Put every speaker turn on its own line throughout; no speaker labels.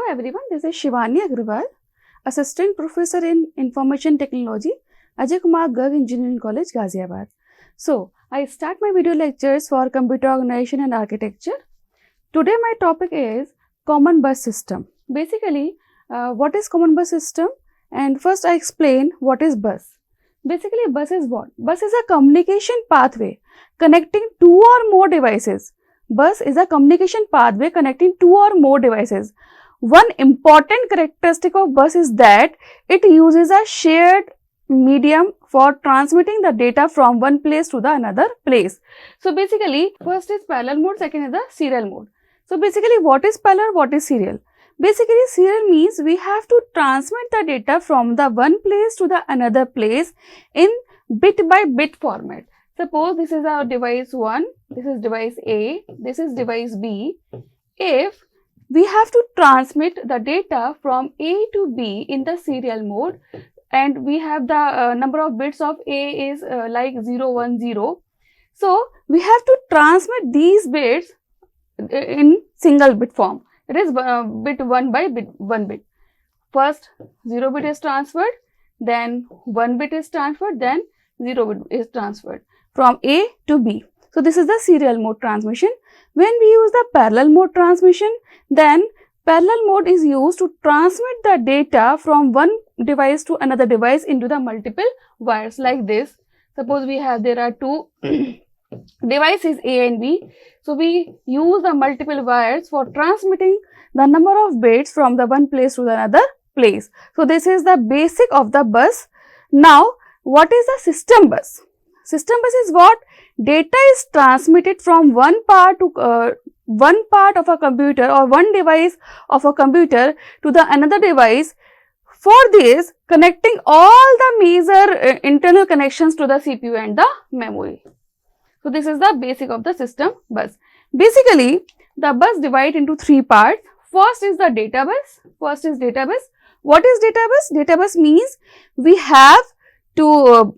everyone, this is Shivani Agarwal, Assistant Professor in Information Technology, AKGEC Engineering College, Ghaziabad. So, I start my video lectures for Computer Organization and Architecture. Today my topic is Common Bus System. Basically, what is Common Bus System? And first I explain what is bus. Basically, bus is what? Bus is a communication pathway connecting two or more devices. Bus is a communication pathway connecting two or more devices. One important characteristic of bus is that it uses a shared medium for transmitting the data from one place to the another place. So basically, first is parallel mode, second is the serial mode. So basically, what is parallel, what is serial? Basically, serial means we have to transmit the data from the one place to the another place in bit by bit format. Suppose this is our device 1, this is device A, this is device B. If we have to transmit the data from A to B in the serial mode, and we have the number of bits of A is like 0, 1, 0. So, we have to transmit these bits in single bit form. It is bit 1 by bit 1 bit. First 0 bit is transferred, then 1 bit is transferred, then 0 bit is transferred from A to B. So, this is the serial mode transmission. When we use the parallel mode transmission, then parallel mode is used to transmit the data from one device to another device into the multiple wires like this. Suppose there are two devices A and B. So, we use the multiple wires for transmitting the number of bits from the one place to the another place. So, this is the basic of the bus. Now, what is the system bus? System bus is what? Data is transmitted from one part of a computer or one device of a computer to the another device. For this, connecting all the major internal connections to the CPU and the memory. So, this is the basic of the system bus. Basically, the bus divides into three parts. First is the data bus. What is data bus? Data bus means we have to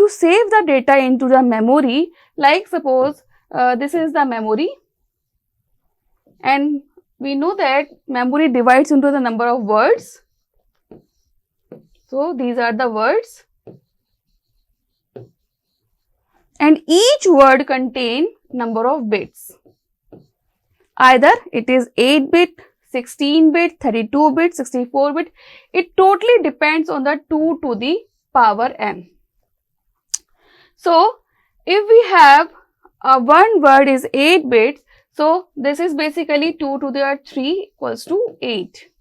save the data into the memory. Like suppose this is the memory, and we know that memory divides into the number of words. So, these are the words, and each word contain number of bits. Either it is 8 bit, 16 bit, 32 bit, 64 bit. It totally depends on the 2 to the power n. So, if we have one word is 8 bits, so this is basically 2 to the 3 equals to 8.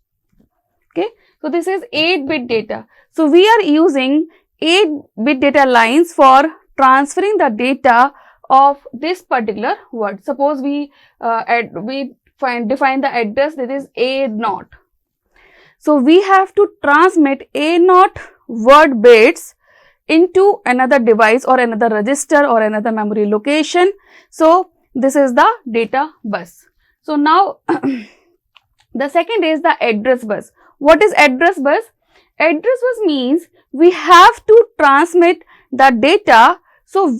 Okay. So, this is 8 bit data. So, we are using 8 bit data lines for transferring the data of this particular word. Suppose we define the address, that is A0. So, we have to transmit A0 word bits into another device or another register or another memory location. So, this is the data bus. So, now the second is the address bus. What is address bus? Address bus means we have to transmit the data. So,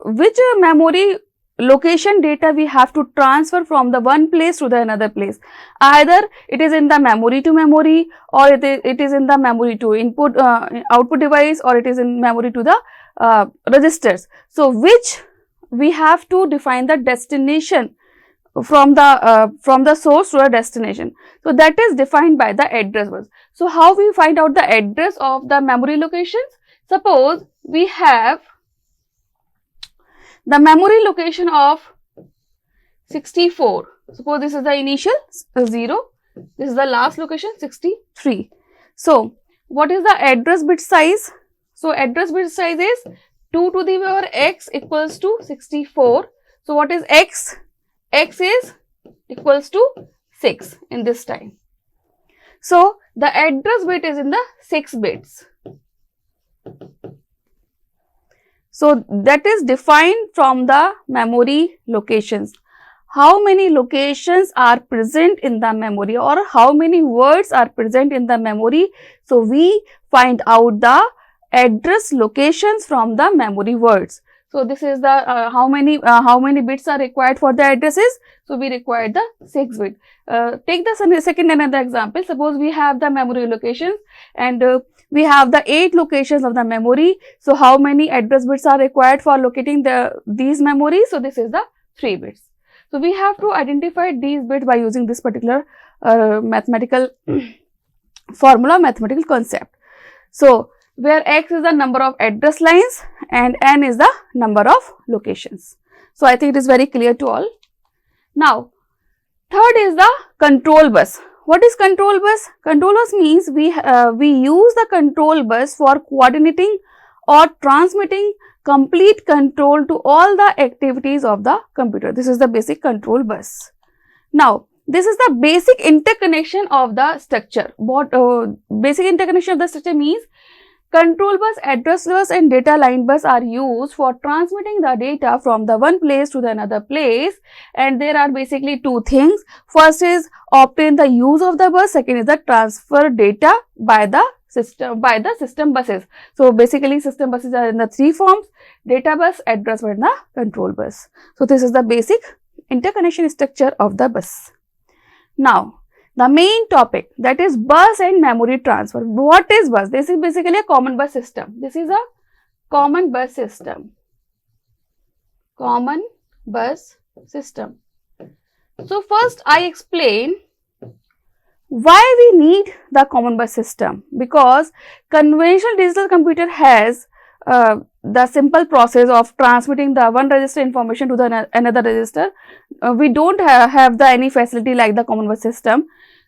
which memory location data we have to transfer from the one place to the another place. Either it is in the memory to memory, or it is in the memory to input output device, or it is in memory to the registers. So, which we have to define the destination from the source to the destination. So, that is defined by the address bus. So, how we find out the address of the memory locations? Suppose we have the memory location of 64. Suppose this is the initial 0, this is the last location 63. So, what is the address bit size? So, address bit size is 2 to the power x equals to 64. So, what is x? X is equals to 6 in this time. So, the address bit is in the 6 bits. So, that is defined from the memory locations. How many locations are present in the memory, or how many words are present in the memory? So, we find out the address locations from the memory words. So this is the how many bits are required for the addresses. So we require the 6 bit. Take the second another example. Suppose we have the memory locations and we have the 8 locations of the memory. So how many address bits are required for locating these memories? So this is the 3 bits. So we have to identify these bits by using this particular mathematical formula, mathematical concept. So where x is the number of address lines and n is the number of locations. So I think it is very clear to all. Now third is the control bus. What is control bus? Control bus means we use the control bus for coordinating or transmitting complete control to all the activities of the computer. This is the basic control bus. Now this is the basic interconnection of the structure. What basic interconnection of the structure means? Control bus, address bus and data line bus are used for transmitting the data from the one place to the another place, and there are basically two things. First is obtain the use of the bus, second is the transfer data by the system buses. So basically system buses are in the 3 forms: data bus, address bus and the control bus. So this is the basic interconnection structure of the bus. Now the main topic, that is bus and memory transfer. What is bus? This is basically a common bus system. This is a common bus system. Common bus system. So first I explain why we need the common bus system, because conventional digital computer has the simple process of transmitting the one register information to the another register. We don't have the any facility like the common bus system.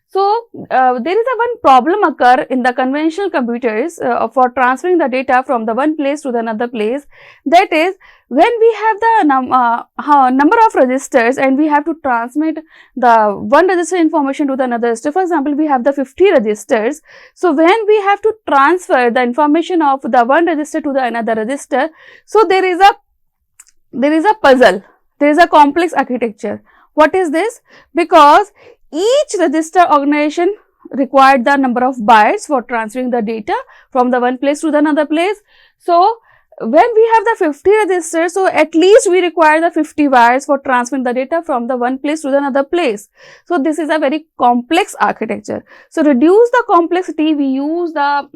So there is a one problem occur in the conventional computers for transferring the data from the one place to the another place. That is, when we have the number of registers and we have to transmit the one register information to the another register. For example, we have the 50 registers. So when we have to transfer the information of the one register to the another register, so there is a puzzle, there is a complex architecture. What is this? Because each register organization required the number of bytes for transferring the data from the one place to the another place. So when we have the 50 registers, so at least we require the 50 wires for transferring the data from the one place to the another place. So this is a very complex architecture. So reduce the complexity, we use the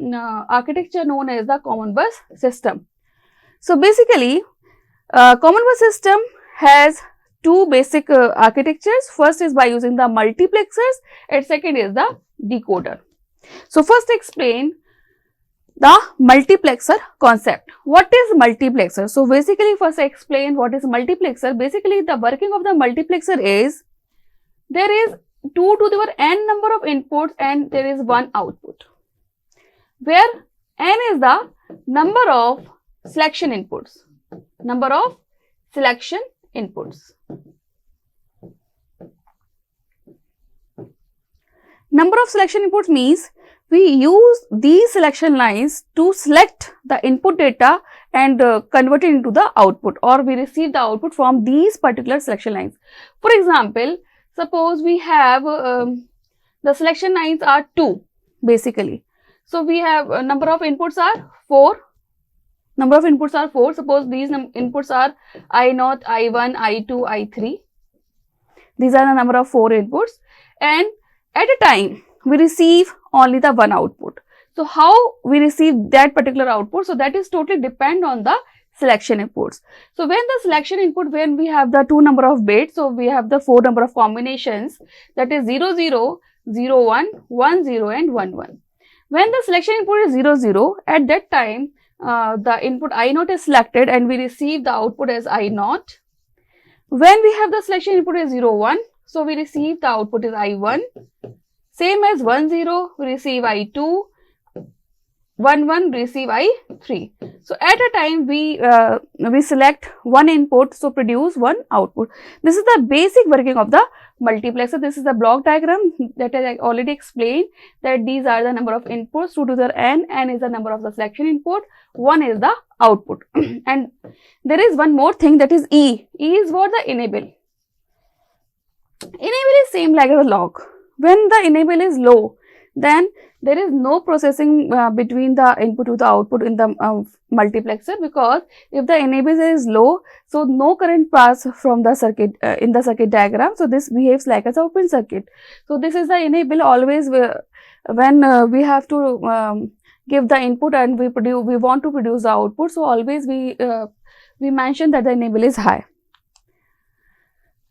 architecture known as the common bus system. So basically common bus system has two basic architectures. First is by using the multiplexers and second is the decoder. So first explain the multiplexer concept. What is multiplexer? So basically first I explain what is multiplexer. Basically the working of the multiplexer is, there is 2 to the power n number of inputs and there is one output, where n is the number of selection inputs. Number of selection inputs. Number of selection inputs means we use these selection lines to select the input data and convert it into the output, or we receive the output from these particular selection lines. For example, suppose we have the selection lines are 2 basically. So we have number of inputs are 4. Number of inputs are 4. Suppose these inputs are I0, I1, I2, I3. These are the number of 4 inputs, and at a time we receive only the one output. So how we receive that particular output? So that is totally depend on the selection inputs. So when the selection input, when we have the 2 number of bits, so we have the 4 number of combinations, that is 0, 0, 0, 1, 1, 0 and 1, 1. When the selection input is 0, 0, at that time the input I0 is selected and we receive the output as I0. When we have the selection input is 0, 1, so we receive the output is I1. Same as 1, 0, we receive I2. 1, 1, receive I3. So at a time we select one input, so produce one output. This is the basic working of the multiplexer. This is the block diagram that I already explained, that these are the number of inputs, 2 to the n is the number of the selection input, 1 is the output. And there is one more thing, that is E. E is what? The enable. Enable is same like a log. When the enable is low, then there is no processing between the input to the output in the multiplexer, because if the enable is low, so no current pass from the circuit in the circuit diagram. So this behaves like as an open circuit. So this is the enable always when we have to give the input and we want to produce the output. So always we mention that the enable is high.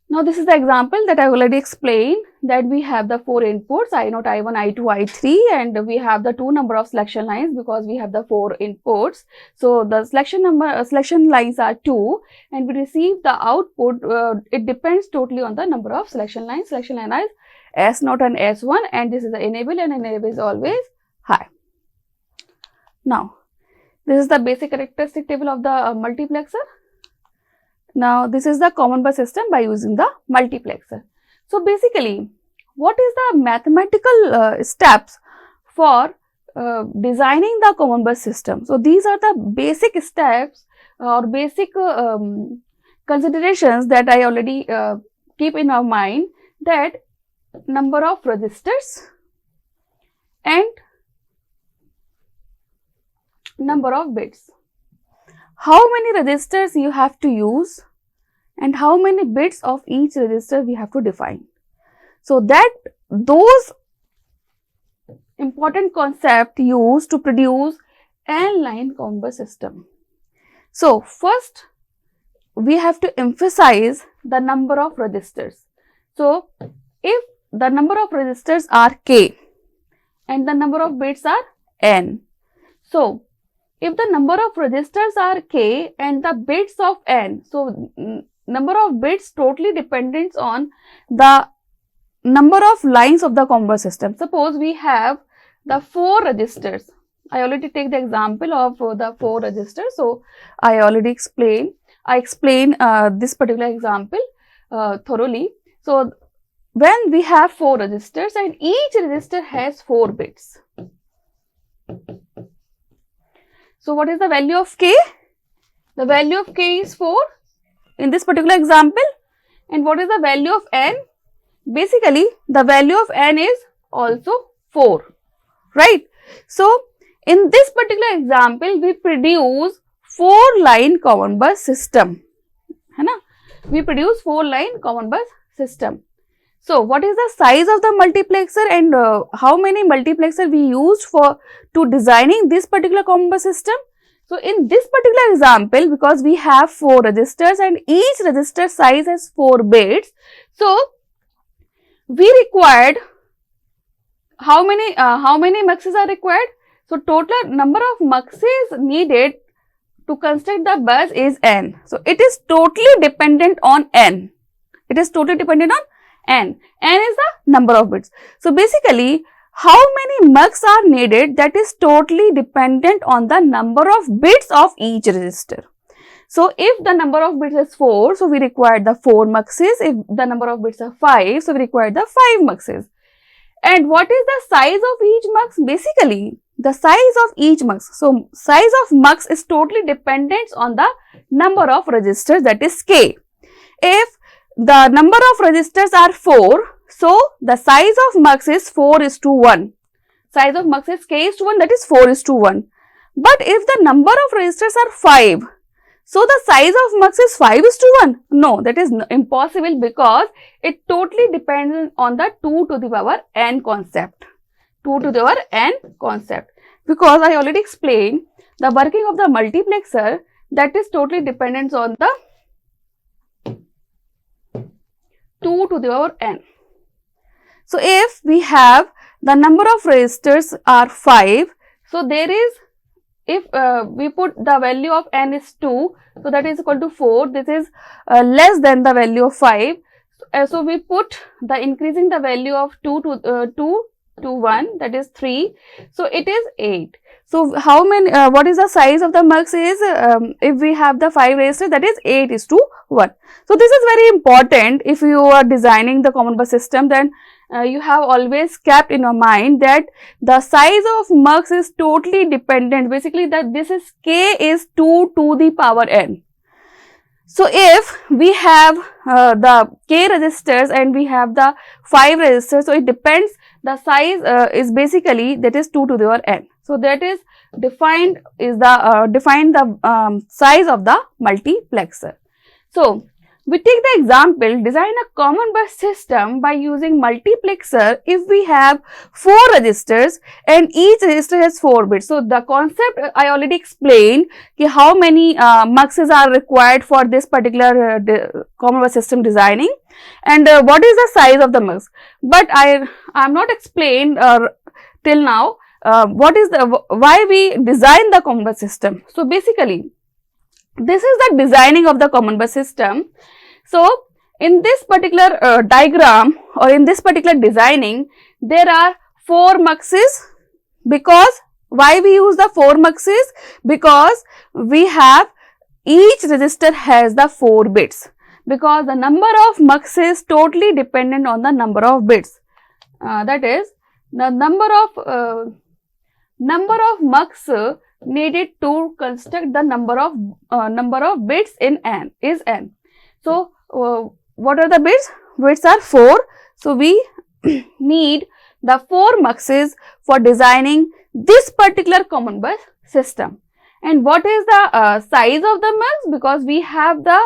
Now this is the example that I already explained, that we have the 4 inputs I0, I1, I2, I3, and we have the 2 number of selection lines because we have the 4 inputs. So the selection lines are 2, and we receive the output. It depends totally on the number of selection lines. Selection line is S0 and S1, and this is the enable, and enable is always high. Now this is the basic characteristic table of the multiplexer. Now this is the common bus system by using the multiplexer. So basically, what is the mathematical steps for designing the common bus system? So these are the basic steps or basic considerations that I already keep in our mind, that number of resistors and number of bits. How many resistors you have to use and how many bits of each resistor we have to define. So that those important concept used to produce n-line common bus system. So first we have to emphasize the number of resistors. So if the number of resistors are k and the number of bits are n. So if the number of resistors are k and the bits of n, so number of bits totally depends on the number of lines of the common bus system. Suppose we have the 4 resistors. I already take the example of the 4 resistors. So I already explained. I explain this particular example thoroughly. So when we have 4 resistors and each resistor has 4 bits. So what is the value of k? The value of k is 4 in this particular example. And what is the value of n? Basically, the value of n is also 4, right? So in this particular example, we produce 4-line common bus system. We produce 4-line common bus system. So what is the size of the multiplexer and how many multiplexer we used to designing this particular common bus system? So in this particular example, because we have 4 resistors and each resistor size has 4 bits, so we required how many muxes are required? So total number of muxes needed to construct the bus is n. So it is totally dependent on n. It is totally dependent on n. N is the number of bits. So basically, how many mux are needed, that is totally dependent on the number of bits of each resistor. So if the number of bits is 4, so we require the 4 muxes. If the number of bits are 5, so we require the 5 muxes. And what is the size of each mux? Basically, the size of each mux. So size of mux is totally dependent on the number of resistors, that is k. If the number of resistors are 4, so the size of mux is 4:1. Size of mux is k:1, that is 4:1. But if the number of resistors are 5, so the size of mux is 5:1. No, that is impossible, because it totally depends on the 2 to the power n concept. 2 to the power n concept. Because I already explained the working of the multiplexer, that is totally dependent on the 2 to the power n. So if we have the number of resistors are 5, so there is, if we put the value of n is 2, so that is equal to 4, this is less than the value of 5. So we put the increasing the value of 2 to 1, that is 3, so it is 8. So how many, what is the size of the mux is, if we have the 5 resistors, that is 8:1. So this is very important. If you are designing the common bus system, then you have always kept in your mind that the size of mux is totally dependent. Basically, that this is k is 2 to the power n. So if we have the k resistors and we have the 5 resistors, so it depends the size is basically that is 2 to the power n. So that is defined is the size of the multiplexer. So we take the example, design a common bus system by using multiplexer if we have 4 registers and each register has 4 bits. So the concept I already explained how many muxes are required for this particular common bus system designing, and what is the size of the mux. But I am not explained till now what is the why we design the common bus system. So basically this is the designing of the common bus system. So in this particular diagram or in this particular designing, there are 4 muxes. Because why we use the 4 muxes? Because we have each register has the 4 bits, because the number of mux is totally dependent on the number of bits. That is, the number of mux needed to construct the number of bits in n is n. So what are the bits? Bits are 4. So we need the 4 muxes for designing this particular common bus system. And what is the size of the mux? Because we have the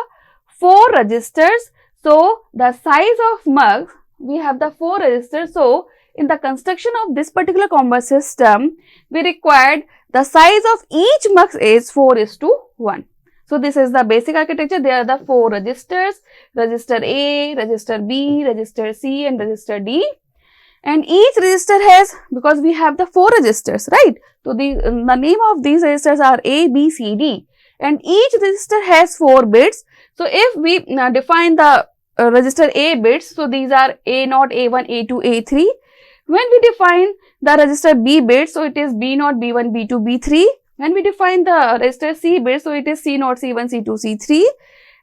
4 registers, so the size of mux, we have the 4 registers. So in the construction of this particular common bus system, we required the size of each mux is 4:1. So this is the basic architecture. There are the 4 registers, register A, register B, register C and register D. And each register has, because we have the 4 registers, right? So the name of these registers are A, B, C, D, and each register has 4 bits. So if we define the register A bits, so these are A0, A1, A2, A3. When we define the register B bits, so it is B0, B1, B2, B3. When we define the register C bits, so it is C0, C1, C2, C3,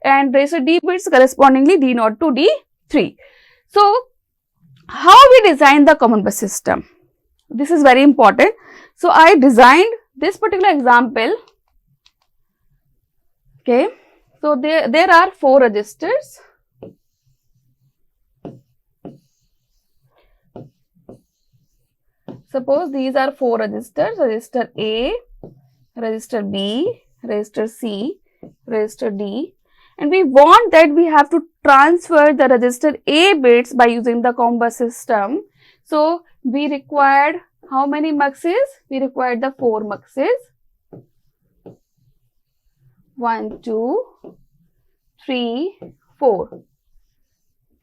and register D bits correspondingly D0 to D3. So how we design the common bus system? This is very important. So I designed this particular example. Okay. So there are 4 registers. Suppose these are 4 registers, register A, register B, register C, register D, and we want that we have to transfer the register A bits by using the common bus system. So we required how many muxes? We required the 4 muxes. 1, 2, 3, 4.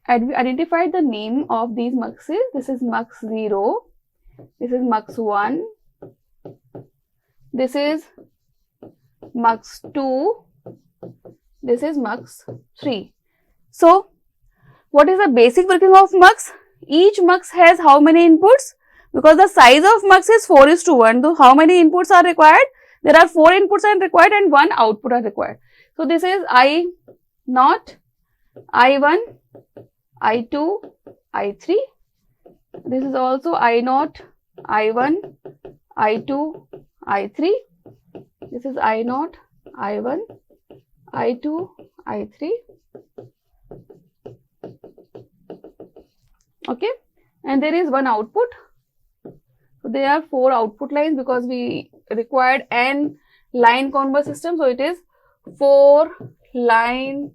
And we identified the name of these muxes. This is mux 0. This is mux 1. This is mux 2. This is mux 3. So what is the basic working of mux? Each mux has how many inputs? Because the size of mux is 4:1. So how many inputs are required? There are 4 inputs are required and 1 output are required. So this is I0, I1, I2, I3. This is also I0, I1, I2, I3. This is I0, I1, I2, I3. Okay. And there is 1 output. So there are 4 output lines because we required n line common bus system. So it is 4 line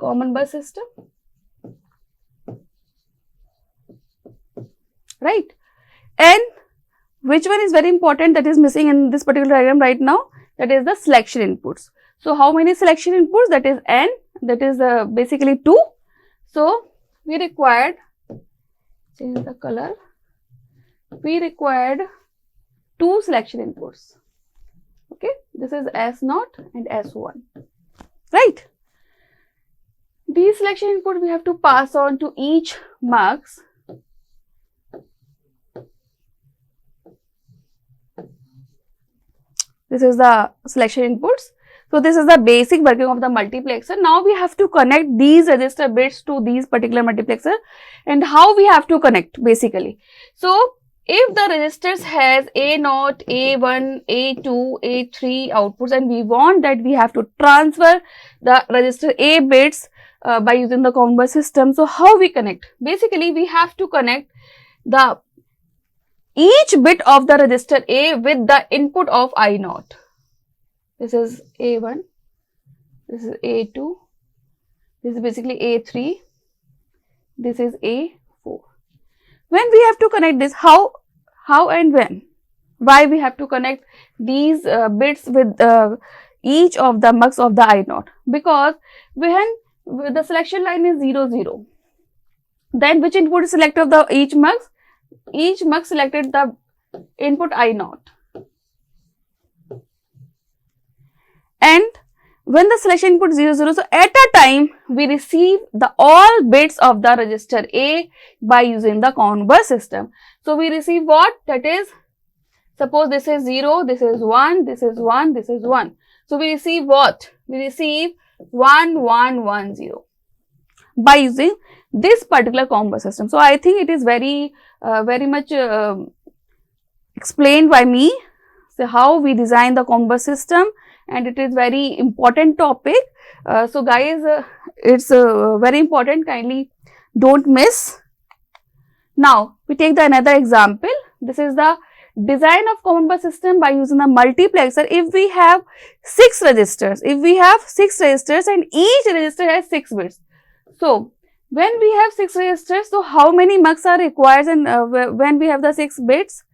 common bus system. Right. And which one is very important that is missing in this particular diagram right now? That is the selection inputs. So how many selection inputs? That is n. That is basically 2. So we required, change the color. We required 2 selection inputs. Okay. This is S0 and S1. Right. These selection inputs we have to pass on to each mux. This is the selection inputs. So this is the basic working of the multiplexer. Now we have to connect these register bits to these particular multiplexer, and how we have to connect basically. So if the registers has A0, A1, A2, A3 outputs, and we want that we have to transfer the register A bits by using the common bus system. So how we connect? Basically we have to connect the each bit of the register A with the input of I naught. This is A1, this is A2, this is basically A3, this is A4. When we have to connect this, how and when? Why we have to connect these bits with each of the mux of the I naught? Because when the selection line is 0, 0, then which input is selected of the each mux? Each mux selected the input I naught. And when the selection input 0, 0, so at a time we receive the all bits of the register A by using the common bus system. So we receive what? That is, suppose this is 0, this is 1, this is 1, this is 1. So we receive what? We receive 1, 1, 1, 0 by using this particular common bus system. So I think it is very much explained by me. So how we design the common bus system, and it is very important topic. So guys, it's very important, kindly don't miss. Now we take the another example. This is the design of common bus system by using the multiplexer. If we have 6 registers, and each register has 6 bits. So when we have 6 registers, so how many mux are required? And when we have the 6 bits,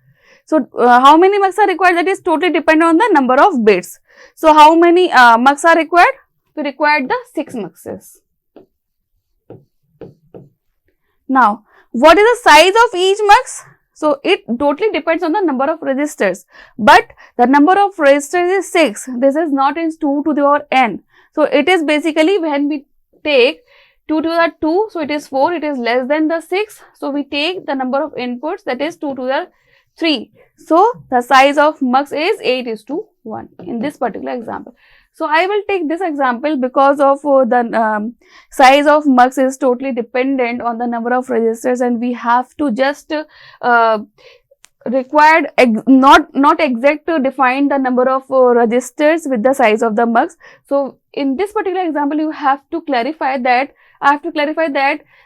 so how many mux are required? That is totally dependent on the number of bits. So how many mux are required? We required the 6 muxes. Now what is the size of each mux? So it totally depends on the number of registers, but the number of registers is 6. This is not in 2 to the power n. So it is basically when we take 2 to the 2, so it is 4, it is less than the 6. So we take the number of inputs, that is 2 to the 3. So the size of mux is 8:1 in this particular example. So I will take this example because of the size of mux is totally dependent on the number of registers, and we have to just required not exact to define the number of registers with the size of the mux. So in this particular example, you have to clarify that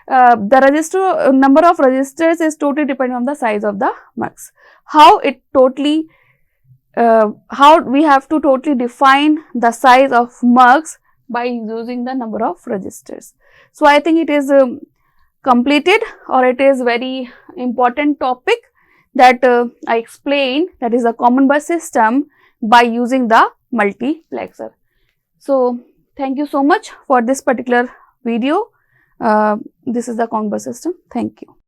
the register number of registers is totally dependent on the size of the mux. How we have to totally define the size of mux by using the number of registers. So I think it is completed, or it is very important topic that I explained, that is a common bus system by using the multiplexer. So thank you so much for this particular video. This is the common bus system. Thank you.